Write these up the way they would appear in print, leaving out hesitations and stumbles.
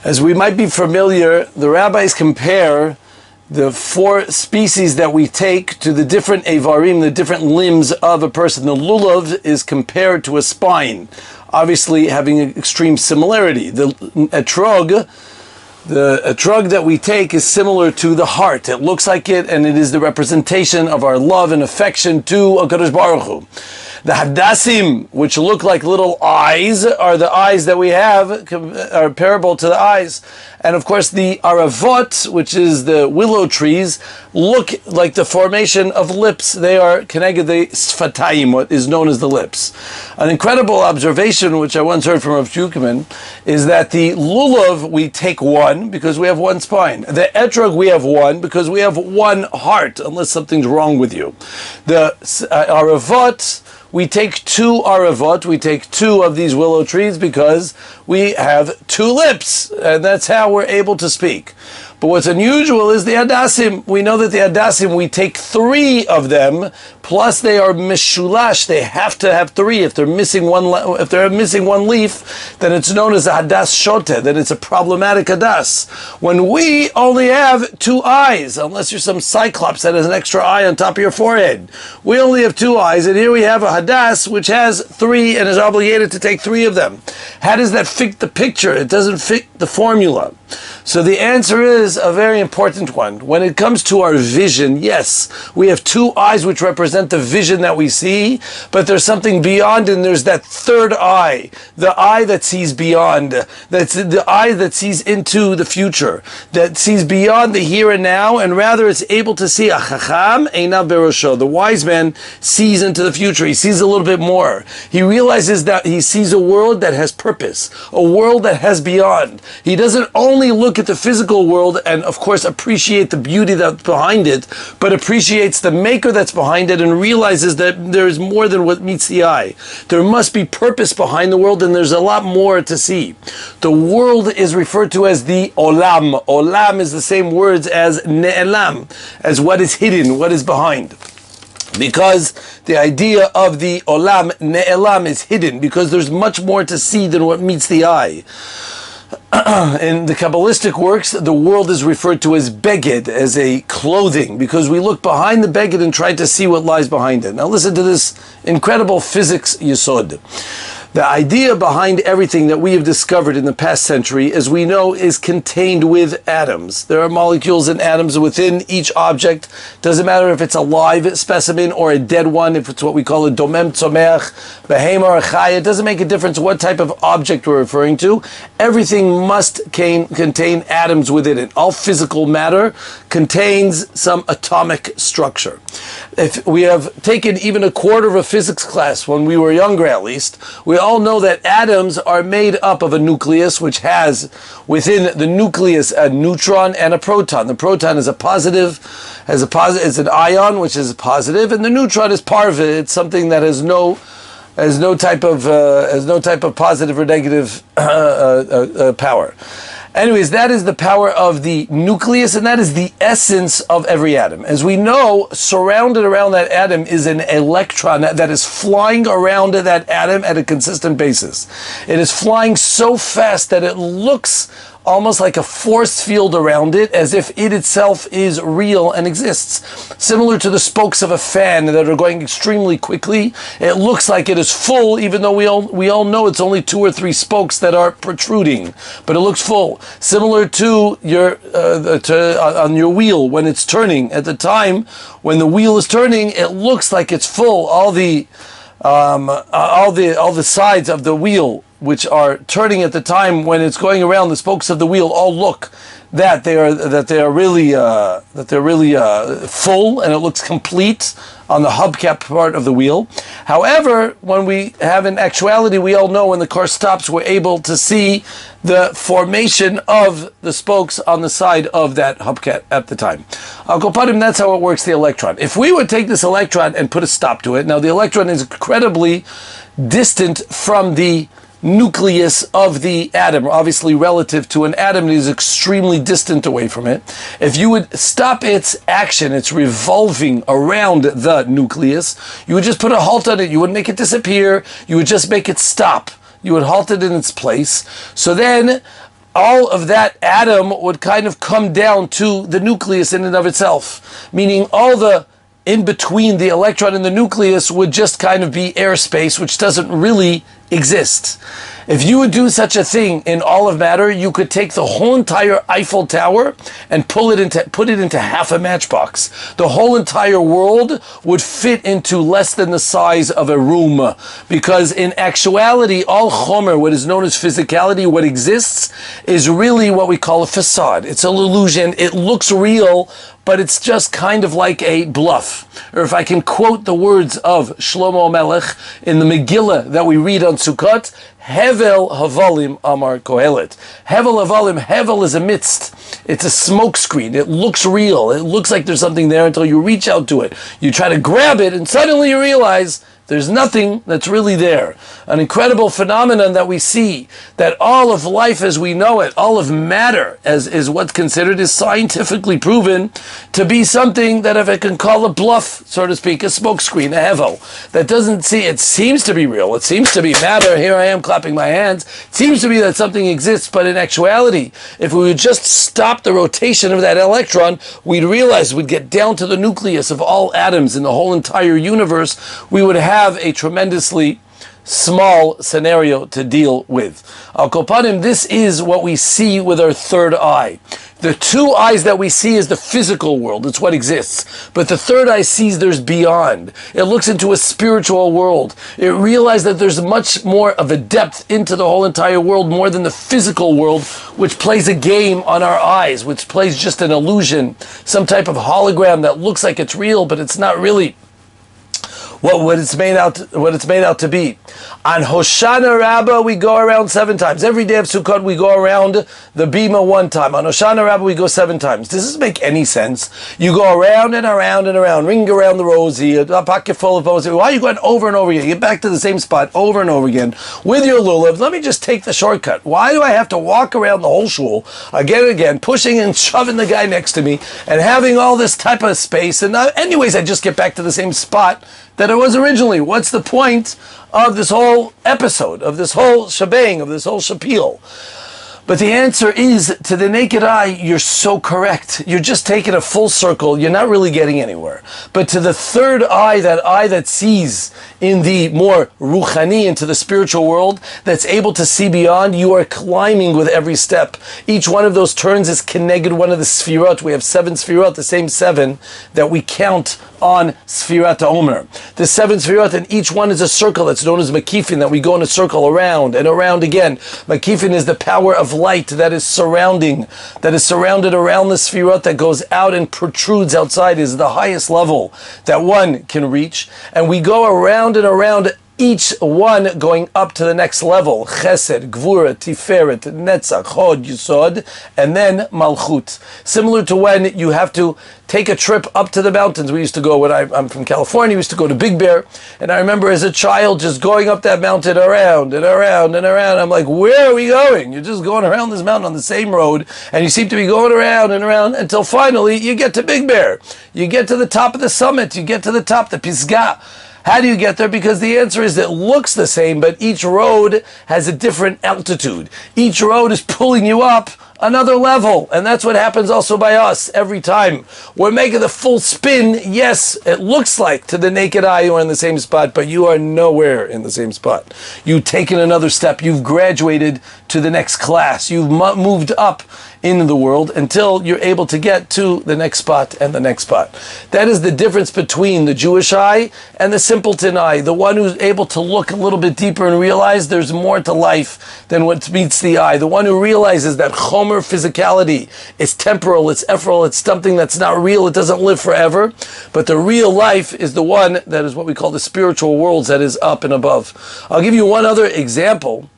As we might be familiar, the rabbis compare the four species that we take to the different avarim, the different limbs of a person. The lulav is compared to a spine, obviously having an extreme similarity. The etrog that we take is similar to the heart. It looks like it, and it is the representation of our love and affection to HaKadosh Baruch Hu. The hadassim, which look like little eyes, are the eyes that we have, are comparable to the eyes. And of course the aravot, which is the willow trees, look like the formation of lips. They are keneged the sfatayim, what is known as the lips. An incredible observation, which I once heard from Rav Shukman, is that the lulav, we take one because we have one spine. The etrog, we have one because we have one heart, unless something's wrong with you. The aravot, we take two aravot, we take two of these willow trees because we have two lips, and that's how we're able to speak. But what's unusual is the hadassim. We know that the hadassim, we take three of them, plus they are mishulash. They have to have three. If they're missing one leaf, then it's known as a hadas shote. Then it's a problematic hadas. When we only have two eyes, unless you're some cyclops that has an extra eye on top of your forehead, we only have two eyes, and here we have a hadas which has three and is obligated to take three of them. How does that fit the picture? It doesn't fit the formula. So the answer is a very important one. When it comes to our vision, yes, we have two eyes which represent the vision that we see, but there's something beyond, and there's that third eye, the eye that sees beyond, that's the eye that sees into the future, that sees beyond the here and now, and rather is able to see a chacham einav berosho. The wise man sees into the future. He sees a little bit more. He realizes that he sees a world that has purpose, a world that has beyond. He doesn't only look at the physical world and of course appreciate the beauty that's behind it, but appreciates the maker that's behind it and realizes that there is more than what meets the eye. There must be purpose behind the world, and there's a lot more to see. The world is referred to as the olam. Olam is the same words as ne'elam, as what is hidden, what is behind. Because the idea of the olam, ne'elam, is hidden, because there's much more to see than what meets the eye. In the Kabbalistic works, the world is referred to as beged, as a clothing, because we look behind the beged and try to see what lies behind it. Now listen to this incredible physics yesod. The idea behind everything that we have discovered in the past century, as we know, is contained with atoms. There are molecules and atoms within each object. Doesn't matter if it's a live specimen or a dead one, if it's what we call a domem tzomeach, behema or chaya. It doesn't make a difference what type of object we're referring to. Everything must contain atoms within it. All physical matter contains some atomic structure. If we have taken even a quarter of a physics class when we were younger, at least, we all know that atoms are made up of a nucleus, which has within the nucleus a neutron and a proton. The proton is it's an ion, which is positive, and the neutron is parva. It's something that has no type of positive or negative power. Anyways, that is the power of the nucleus, and that is the essence of every atom. As we know, surrounded around that atom is an electron that is flying around that atom at a consistent basis. It is flying so fast that it looks almost like a force field around it, as if it itself is real and exists. Similar to the spokes of a fan that are going extremely quickly. It looks like it is full, even though we all know it's only 2 or 3 spokes that are protruding, but it looks full. Similar to on your wheel when it's turning. At the time when the wheel is turning, it looks like it's full. All the sides of the wheel, which are turning at the time when it's going around, the spokes of the wheel all look that they are really full, and it looks complete on the hubcap part of the wheel. However, when we have in actuality, we all know when the car stops, we're able to see the formation of the spokes on the side of that hubcap at the time. Al Kopadim, that's how it works, the electron. If we would take this electron and put a stop to it, now the electron is incredibly distant from the nucleus of the atom, obviously relative to an atom that is extremely distant away from it. If you would stop its action, its revolving around the nucleus, you would just put a halt on it. You wouldn't make it disappear. You would just make it stop. You would halt it in its place. So then all of that atom would kind of come down to the nucleus in and of itself, meaning all the in between the electron and the nucleus would just kind of be airspace, which doesn't really exist. If you would do such a thing in all of matter, you could take the whole entire Eiffel Tower and put it into half a matchbox. The whole entire world would fit into less than the size of a room, because in actuality, all chomer, what is known as physicality, what exists, is really what we call a facade. It's an illusion. It looks real, but it's just kind of like a bluff. Or if I can quote the words of Shlomo Melech in the Megillah that we read on Sukkot, Hevel Havalim Amar Kohelet. Hevel Havalim, Hevel is a mist. It's a smoke screen. It looks real. It looks like there's something there until you reach out to it. You try to grab it and suddenly you realize there's nothing that's really there. An incredible phenomenon that we see, that all of life as we know it, all of matter as is what's considered, is scientifically proven to be something that, if I can call a bluff, so to speak, a smokescreen, a hevel, that doesn't see, it seems to be real, it seems to be matter, here I am clapping my hands, it seems to be that something exists, but in actuality, if we would just stop the rotation of that electron, we'd realize we'd get down to the nucleus of all atoms in the whole entire universe, we would have a tremendously small scenario to deal with. Al Kopanim, this is what we see with our third eye. The two eyes that we see is the physical world, it's what exists. But the third eye sees there's beyond. It looks into a spiritual world. It realizes that there's much more of a depth into the whole entire world, more than the physical world, which plays a game on our eyes, which plays just an illusion, some type of hologram that looks like it's real, but it's not really what it's made out to be. On Hoshana Rabbah we go around 7 times. Every day of Sukkot we go around the Bima 1 time. On Hoshana Rabbah we go 7 times. Does this make any sense? You go around and around and around, ring around the rosy, a pocket full of bones. Why are you going over and over again? You get back to the same spot over and over again with your lulav. Let me just take the shortcut. Why do I have to walk around the whole shul again and again, pushing and shoving the guy next to me and having all this type of space? And anyways, I just get back to the same spot that it was originally. What's the point of this whole episode, of this whole shebang, of this whole shapil? But the answer is, to the naked eye, you're so correct. You're just taking a full circle. You're not really getting anywhere. But to the third eye that sees in the more ruchani, into the spiritual world, that's able to see beyond, you are climbing with every step. Each one of those turns is connected one of the sfirot. We have 7 sfirot, the same 7 that we count on Sfirat HaOmer. The 7 Sfirot, and each one is a circle that's known as Makifin, that we go in a circle around and around again. Makifin is the power of light that is surrounded around the Sfirot, that goes out and protrudes outside, is the highest level that one can reach. And we go around and around, each one going up to the next level. Chesed, Gvura, Tiferet, Netzach, Hod, Yisod, and then Malchut. Similar to when you have to take a trip up to the mountains. We used to go, when I'm from California, we used to go to Big Bear, and I remember as a child just going up that mountain around and around and around. I'm like, where are we going? You're just going around this mountain on the same road, and you seem to be going around and around until finally you get to Big Bear. You get to the top of the summit. You get to the top, the Pisgah. How do you get there? Because the answer is, it looks the same, but each road has a different altitude. Each road is pulling you up another level. And that's what happens also by us every time. We're making the full spin. Yes, it looks like to the naked eye you are in the same spot, but you are nowhere in the same spot. You've taken another step. You've graduated to the next class. You've moved up in the world until you're able to get to the next spot and the next spot. That is the difference between the Jewish eye and the simpleton eye, the one who's able to look a little bit deeper and realize there's more to life than what meets the eye, the one who realizes that chomer physicality is temporal, it's ephemeral, it's something that's not real, it doesn't live forever, but the real life is the one that is what we call the spiritual worlds, that is up and above. I'll give you one other example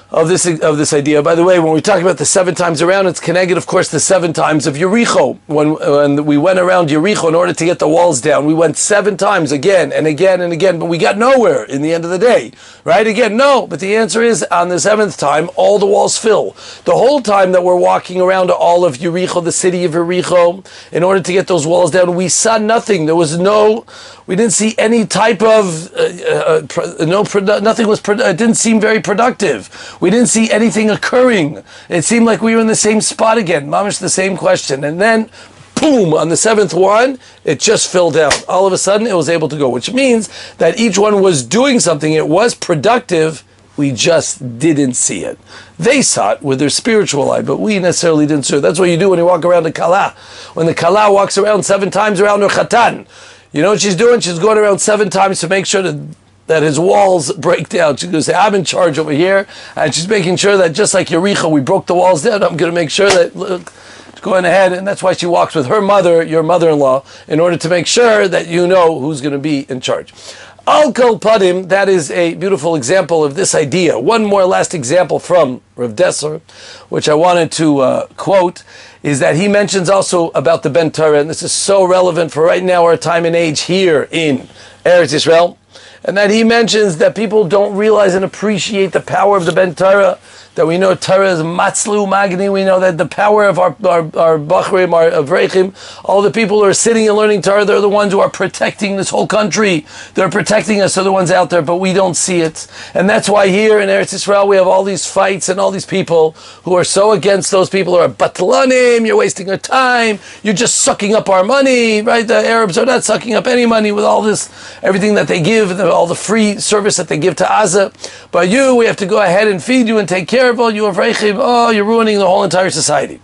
of this idea. By the way, when we talk about the 7 times around, it's connected, of course, the 7 times of Yericho. When we went around Yericho in order to get the walls down, we went 7 times again and again and again, but we got nowhere in the end of the day. Right? Again, no. But the answer is, on the 7th time, all the walls fill. The whole time that we're walking around all of Yericho, the city of Yericho, in order to get those walls down, we saw nothing. We didn't see any type of, nothing was, it didn't seem very productive. We didn't see anything occurring. It seemed like we were in the same spot again. Mamish, the same question. And then, boom, on the seventh one, it just filled out. All of a sudden, it was able to go, which means that each one was doing something. It was productive. We just didn't see it. They saw it with their spiritual eye, but we necessarily didn't see it. That's what you do when you walk around the Kala. When the Kala walks around 7 times around her Khatan, you know what she's doing? She's going around 7 times to make sure that his walls break down. She's going to say, I'm in charge over here. And she's making sure that just like Yericho, we broke the walls down. I'm going to make sure that, look, it's going ahead. And that's why she walks with her mother, your mother-in-law, in order to make sure that you know who's going to be in charge. Al Kol Padim, that is a beautiful example of this idea. One more last example from Rav Desser, which I wanted to quote, is that he mentions also about the Ben Torah, and this is so relevant for right now, our time and age here in Eretz Yisrael, and that he mentions that people don't realize and appreciate the power of the Ben Torah, that we know Torah is matzlu magni, we know that the power of our bachrim, our avrechim, all the people who are sitting and learning Torah, they're the ones who are protecting this whole country. They're protecting us, they're the ones out there, but we don't see it. And that's why here in Eretz Yisrael we have all these fights and all these people who are so against those people who are batlanim, you're wasting our time, you're just sucking up our money, right? The Arabs are not sucking up any money with all this, everything that they give, all the free service that they give to Gaza. But we have to go ahead and feed you and take care of all you avrechim. Oh, you're ruining the whole entire society.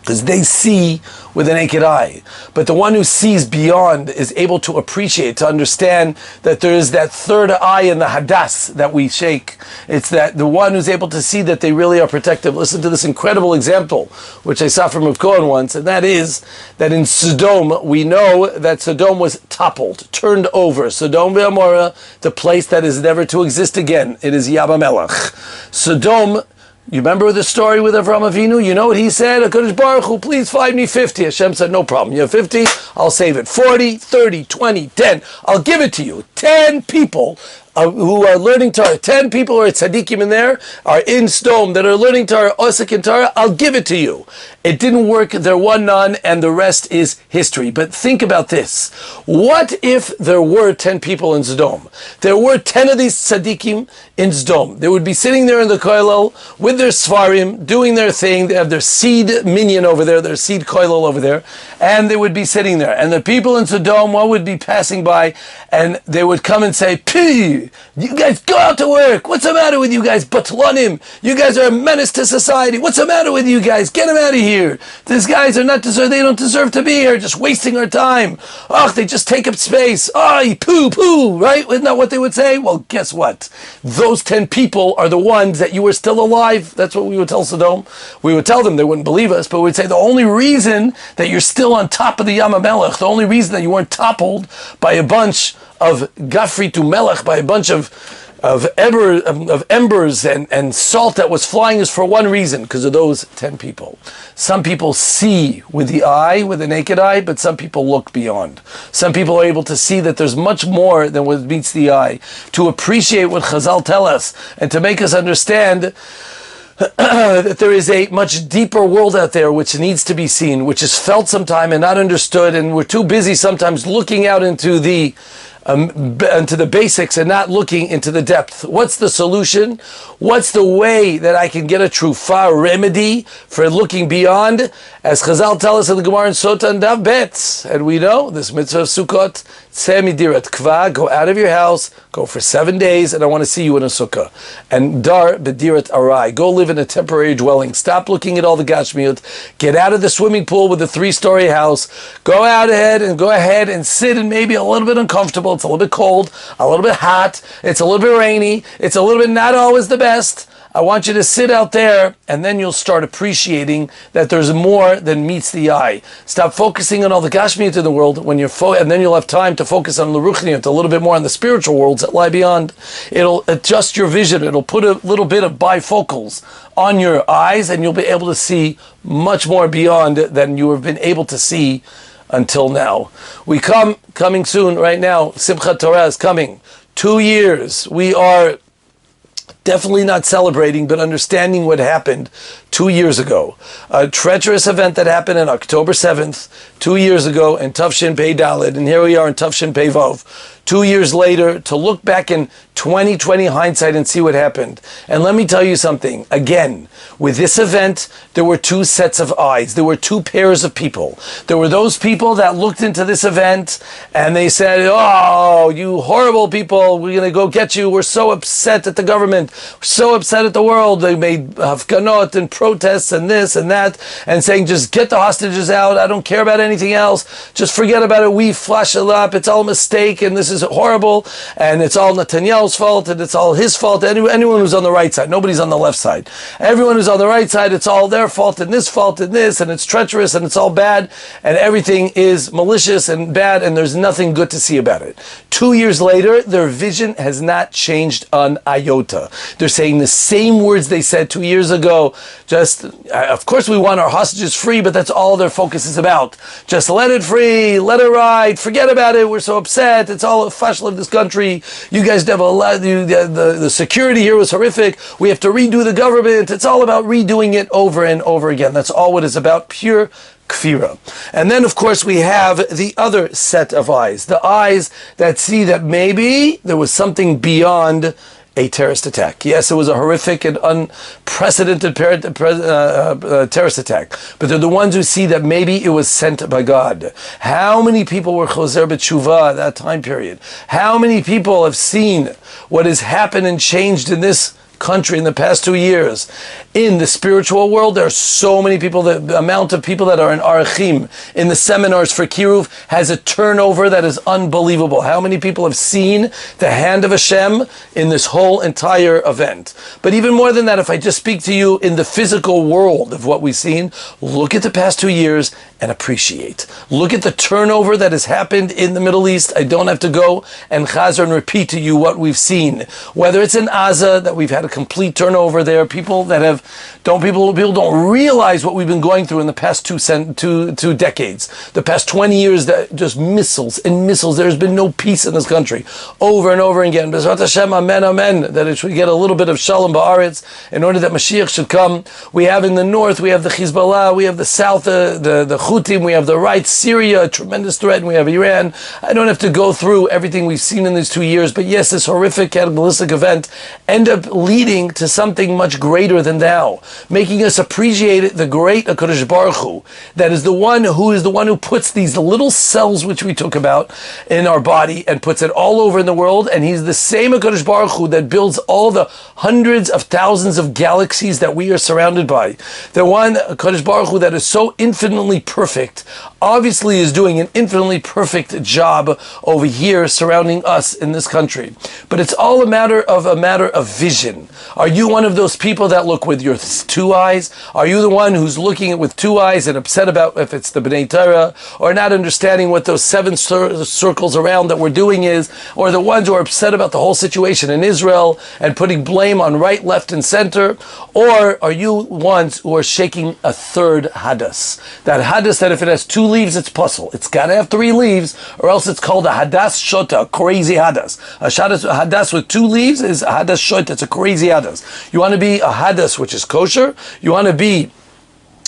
Because they see with a naked eye. But the one who sees beyond is able to appreciate, to understand that there is that third eye in the hadas that we shake. It's that the one who's able to see that they really are protective. Listen to this incredible example, which I saw from Rav Cohen once, and that is that in Sodom, we know that Sodom was toppled, turned over. Sodom ve'Amorah, the place that is never to exist again. It is Yam HaMelech. Sodom, you remember the story with Avraham Avinu? You know what he said? HaKadosh Baruch Hu, please find me 50. Hashem said, no problem. You have 50, I'll save it. 40, 30, 20, 10. I'll give it to you. 10 people who are learning Torah. 10 people who are tzaddikim in there, are in Sodom, that are learning Torah, osik in Torah, I'll give it to you. It didn't work. There were none, and the rest is history. But think about this. What if there were 10 people in Sodom? There were 10 of these tzaddikim in Sodom. They would be sitting there in the koilel with their svarim, doing their thing. They have their seed minyan over there, their seed koilel over there, and they would be sitting there. And the people in Sodom, one would be passing by, and they would come and say, Pee, you guys go out to work. What's the matter with you guys? Batlanim. You guys are a menace to society. What's the matter with you guys? Get them out of here. These guys are not deserve. They don't deserve to be here. Just wasting our time. Oh, they just take up space. Oh, poo, poo, right? Isn't that what they would say? Well, guess what? Those 10 people are the ones that you were still alive. That's what we would tell Sodom. We would tell them, they wouldn't believe us, but we'd say the only reason that you're still on top of the Yam HaMelech, the only reason that you weren't toppled by a bunch of Gafri to Melech, by a bunch of embers and salt that was flying, is for one reason, because of those 10 people. Some people see with the eye, with the naked eye, but some people look beyond. Some people are able to see that there's much more than what meets the eye, to appreciate what Chazal tell us, and to make us understand that there is a much deeper world out there which needs to be seen, which is felt sometime and not understood, and we're too busy sometimes looking out into the basics and not looking into the depth. What's the solution? What's the way that I can get a trufa remedy for looking beyond? As Chazal tell us in the Gemara in Sota and Dav Bet, and we know this mitzvah of Sukkot, Tzeh midirat kva, go out of your house, go for 7 days, and I want to see you in a sukkah. And dar bedirat arai, go live in a temporary dwelling. Stop looking at all the gashmiut. Get out of the swimming pool with the 3-story house. Go ahead and sit, and maybe a little bit uncomfortable. It's a little bit cold, a little bit hot. It's a little bit rainy. It's a little bit not always the best. I want you to sit out there, and then you'll start appreciating that there's more than meets the eye. Stop focusing on all the gashmiut in the world, and then you'll have time to focus on the ruchniut, a little bit more on the spiritual worlds that lie beyond. It'll adjust your vision. It'll put a little bit of bifocals on your eyes, and you'll be able to see much more beyond than you have been able to see until now. We coming soon right now. Simchat Torah is coming. 2 years. We are definitely not celebrating, but understanding what happened 2 years ago. A treacherous event that happened on October 7th, 2 years ago in Tafshin Pei Daled, and here we are in Tafshin Pei Vav. 2 years later, to look back in 2020 hindsight and see what happened. And let me tell you something. Again, with this event, there were two sets of eyes. There were two pairs of people. There were those people that looked into this event and they said, oh, you horrible people, we're going to go get you. We're so upset at the government. We're so upset at the world. They made hafganot and protests and this and that and saying, just get the hostages out. I don't care about anything else. Just forget about it. We flash it up. It's all a mistake and this is horrible and it's all Netanyahu's fault and it's all his fault. Anyone who's on the right side, nobody's on the left side. Everyone who's on the right side, it's all their fault and this and it's treacherous and it's all bad and everything is malicious and bad and there's nothing good to see about it. 2 years later, their vision has not changed an iota. They're saying the same words they said 2 years ago. Just, of course we want our hostages free, but that's all their focus is about. Just let it free, let it ride, forget about it, we're so upset, it's all a fashel of this country, you guys never allowed, the security here was horrific, we have to redo the government, it's all about redoing it over and over again. That's all what it's about, pure kfira. And then of course we have the other set of eyes, the eyes that see that maybe there was something beyond a terrorist attack. Yes, it was a horrific and unprecedented terrorist attack, but they're the ones who see that maybe it was sent by God. How many people were choser b'tshuva at that time period? How many people have seen what has happened and changed in this country in the past 2 years? In the spiritual world, there are so many people, the amount of people that are in Arachim, in the seminars for Kiruv, has a turnover that is unbelievable. How many people have seen the hand of Hashem in this whole entire event? But even more than that, if I just speak to you in the physical world of what we've seen, look at the past 2 years and appreciate. Look at the turnover that has happened in the Middle East. I don't have to go and chazar and repeat to you what we've seen. Whether it's in Gaza, that we've had a complete turnover there, people don't realize what we've been going through in the past two decades. The past 20 years, that just missiles and missiles. There's been no peace in this country. Over and over again. B'ezrat Hashem, amen, amen. That it should get a little bit of shalom ba'aretz in order that Mashiach should come. We have in the north, we have the Hezbollah, we have the south, the Houthim, we have the right, Syria, a tremendous threat, and we have Iran. I don't have to go through everything we've seen in these 2 years, but yes, this horrific cataclysmic event ended up leading to something much greater than now, making us appreciate the great HaKadosh Baruch Hu, that is the one who puts these little cells which we talk about in our body and puts it all over in the world, and he's the same HaKadosh Baruch Hu that builds all the hundreds of thousands of galaxies that we are surrounded by. The one HaKadosh Baruch Hu that is so infinitely perfect, obviously is doing an infinitely perfect job over here surrounding us in this country. But it's all a matter of vision. Are you one of those people that look with your two eyes? Are you the one who's looking at with two eyes and upset about if it's the B'nai Torah, or not understanding what those seven circles around that we're doing is, or the ones who are upset about the whole situation in Israel and putting blame on right, left, and center? Or are you ones who are shaking a third hadas? That hadas that if it has 2 leaves, it's puzzle. It's got to have 3 leaves, or else it's called a hadas shota, a crazy hadas. A hadas with 2 leaves is a hadas shota. It's a crazy hadas. You want to be a hadas which is kosher. You want to be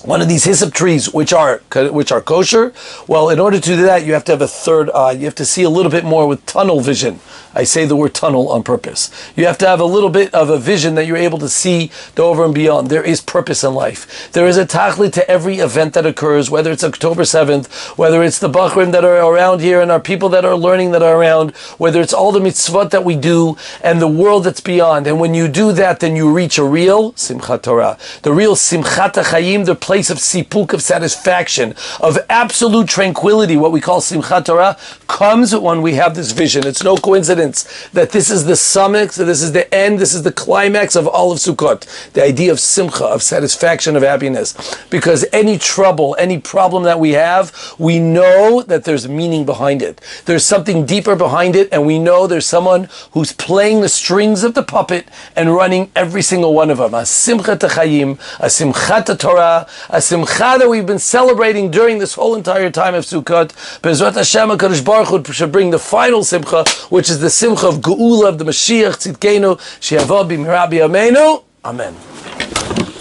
one of these hyssop trees which are kosher. Well, in order to do that, you have to have a third eye. You have to see a little bit more with tunnel vision. I say the word tunnel on purpose. You have to have a little bit of a vision that you're able to see the over and beyond. There is purpose in life. There is a tachlit to every event that occurs, whether it's October 7th, whether it's the Bachrim that are around here and our people that are learning that are around, whether it's all the mitzvot that we do and the world that's beyond. And when you do that, then you reach a real Simchat Torah, the real Simchat HaChayim, the place of sipuk, of satisfaction, of absolute tranquility. What we call Simchat Torah comes when we have this vision. It's no coincidence that this is the summit, so this is the end, this is the climax of all of Sukkot. The idea of simcha, of satisfaction, of happiness. Because any trouble, any problem that we have, we know that there's meaning behind it. There's something deeper behind it, and we know there's someone who's playing the strings of the puppet and running every single one of them. A simcha t'chayim, a simchat Torah, a simcha that we've been celebrating during this whole entire time of Sukkot. B'ezrat Hashem, HaKadosh Baruch Hu should bring the final simcha, which is the simcha of Geula, of the Mashiach, Tzidkenu, She'yavo b'mihra b'yameinu. Amen.